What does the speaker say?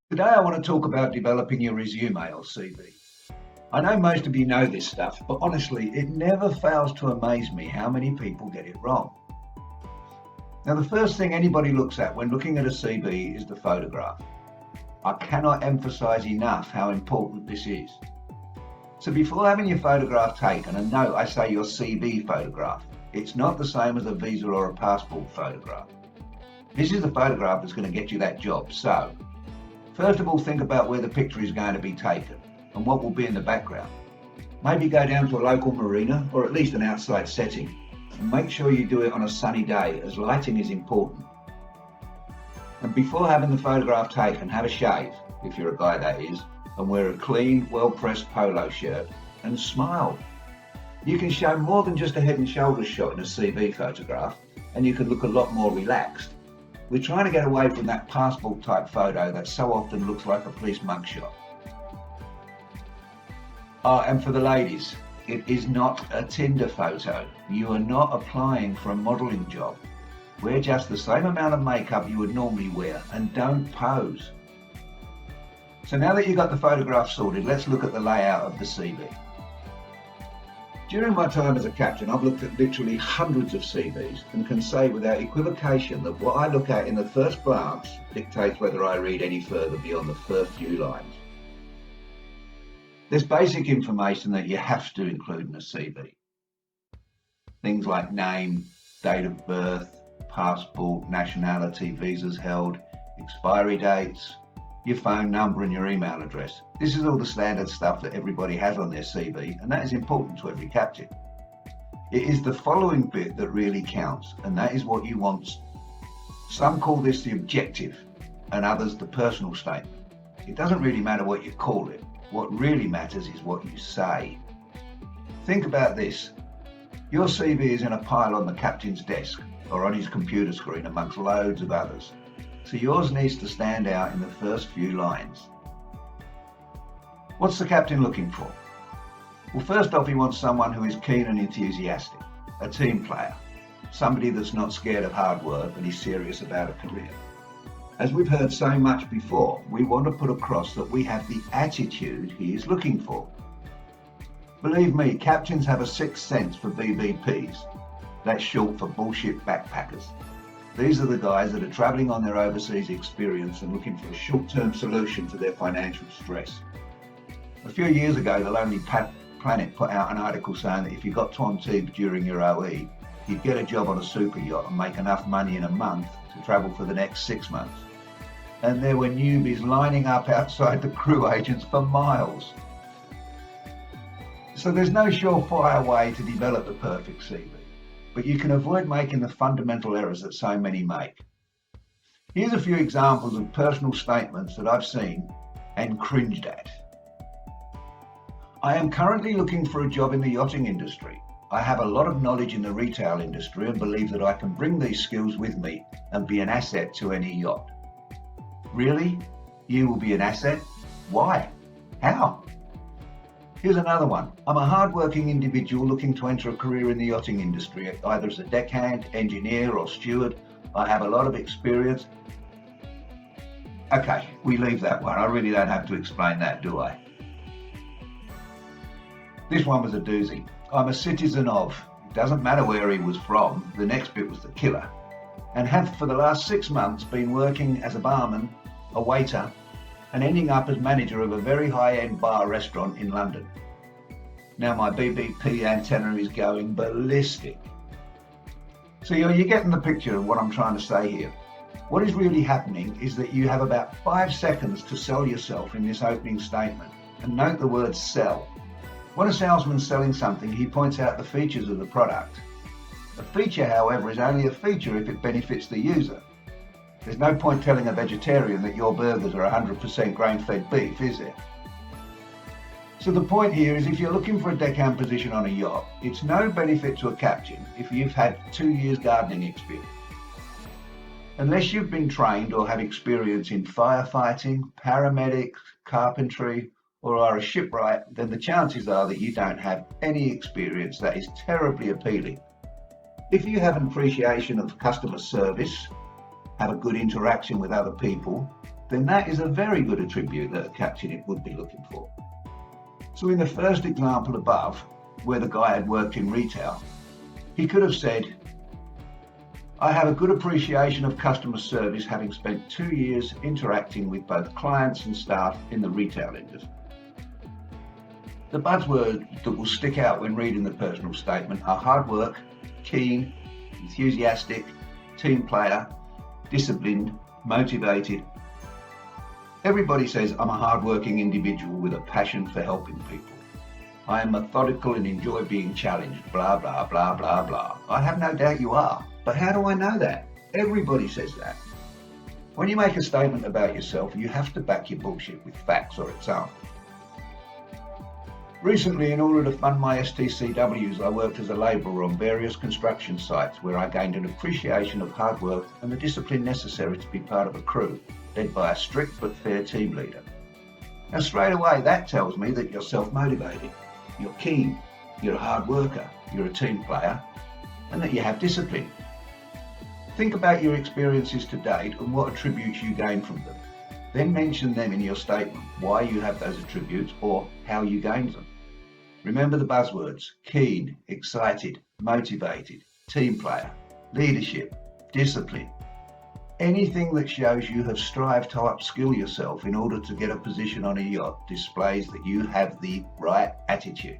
Today, I want to talk about developing your resume or CV. I know most of you know this stuff, but honestly, it never fails to amaze me how many people get it wrong. Now, the first thing anybody looks at when looking at a CV is the photograph. I cannot emphasize enough how important this is. So, before having your photograph taken, and note I say your CV photograph, it's not the same as a visa or a passport photograph. This is the photograph that's going to get you that job. So, first of all, think about where the picture is going to be taken and what will be in the background. Maybe go down to a local marina or at least an outside setting, and make sure you do it on a sunny day as lighting is important. And before having the photograph taken, have a shave, if you're a guy that is, and wear a clean, well-pressed polo shirt and smile. You can show more than just a head and shoulders shot in a CV photograph, and you can look a lot more relaxed. We're trying to get away from that passport type photo that so often looks like a police mugshot. And for the ladies, it is not a Tinder photo. You are not applying for a modelling job. Wear just the same amount of makeup you would normally wear and don't pose. So now that you've got the photograph sorted, let's look at the layout of the CV. During my time as a captain, I've looked at literally hundreds of CVs and can say without equivocation that what I look at in the first glance dictates whether I read any further beyond the first few lines. There's basic information that you have to include in a CV. Things like name, date of birth, passport, nationality, visas held, expiry dates, your phone number and your email address. This is all the standard stuff that everybody has on their CV, and that is important to every captain. It is the following bit that really counts, and that is what you want. Some call this the objective, and others the personal statement. It doesn't really matter what you call it. What really matters is what you say. Think about this. Your CV is in a pile on the captain's desk or on his computer screen amongst loads of others. So yours needs to stand out in the first few lines. What's the captain looking for? Well, first off, he wants someone who is keen and enthusiastic, a team player, somebody that's not scared of hard work and is serious about a career. As we've heard so much before, we want to put across that we have the attitude he is looking for. Believe me, captains have a sixth sense for BBPs. That's short for bullshit backpackers. These are the guys that are travelling on their overseas experience and looking for a short-term solution to their financial stress. A few years ago, the Lonely Planet put out an article saying that if you got to Antibes during your OE, you'd get a job on a super yacht and make enough money in a month to travel for the next 6 months. And there were newbies lining up outside the crew agents for miles. So there's no surefire way to develop the perfect CV, but you can avoid making the fundamental errors that so many make. Here's a few examples of personal statements that I've seen and cringed at. I am currently looking for a job in the yachting industry. I have a lot of knowledge in the retail industry and believe that I can bring these skills with me and be an asset to any yacht. Really? You will be an asset? Why? How? Here's another one. I'm a hard-working individual looking to enter a career in the yachting industry, either as a deckhand, engineer or steward. I have a lot of experience. Okay, we leave that one. I really don't have to explain that, do I? This one was a doozy. I'm a citizen of. It doesn't matter where he was from. The next bit was the killer. And have for the last 6 months been working as a barman, a waiter, and ending up as manager of a very high-end bar restaurant in London. Now my BBP antenna is going ballistic. So you're getting the picture of what I'm trying to say here. What is really happening is that you have about 5 seconds to sell yourself in this opening statement. And note the word sell. When a salesman's selling something, he points out the features of the product. A feature, however, is only a feature if it benefits the user. There's no point telling a vegetarian that your burgers are 100% grain-fed beef, is there? So the point here is if you're looking for a deckhand position on a yacht, it's no benefit to a captain if you've had 2 years gardening experience. Unless you've been trained or have experience in firefighting, paramedics, carpentry, or are a shipwright, then the chances are that you don't have any experience that is terribly appealing. If you have an appreciation of customer service, have a good interaction with other people, then that is a very good attribute that a captain would be looking for. So in the first example above, where the guy had worked in retail, he could have said, I have a good appreciation of customer service, having spent 2 years interacting with both clients and staff in the retail industry. The buzzwords that will stick out when reading the personal statement are hard work, keen, enthusiastic, team player, disciplined, motivated. Everybody says I'm a hard-working individual with a passion for helping people. I am methodical and enjoy being challenged, blah, blah, blah, blah, blah. I have no doubt you are, but how do I know that? Everybody says that. When you make a statement about yourself, you have to back your bullshit with facts or examples. Recently, in order to fund my STCWs, I worked as a labourer on various construction sites where I gained an appreciation of hard work and the discipline necessary to be part of a crew, led by a strict but fair team leader. Now straight away that tells me that you're self-motivated, you're keen, you're a hard worker, you're a team player, and that you have discipline. Think about your experiences to date and what attributes you gain from them. Then mention them in your statement, why you have those attributes or how you gained them. Remember the buzzwords: keen, excited, motivated, team player, leadership, discipline. Anything that shows you have strived to upskill yourself in order to get a position on a yacht displays that you have the right attitude.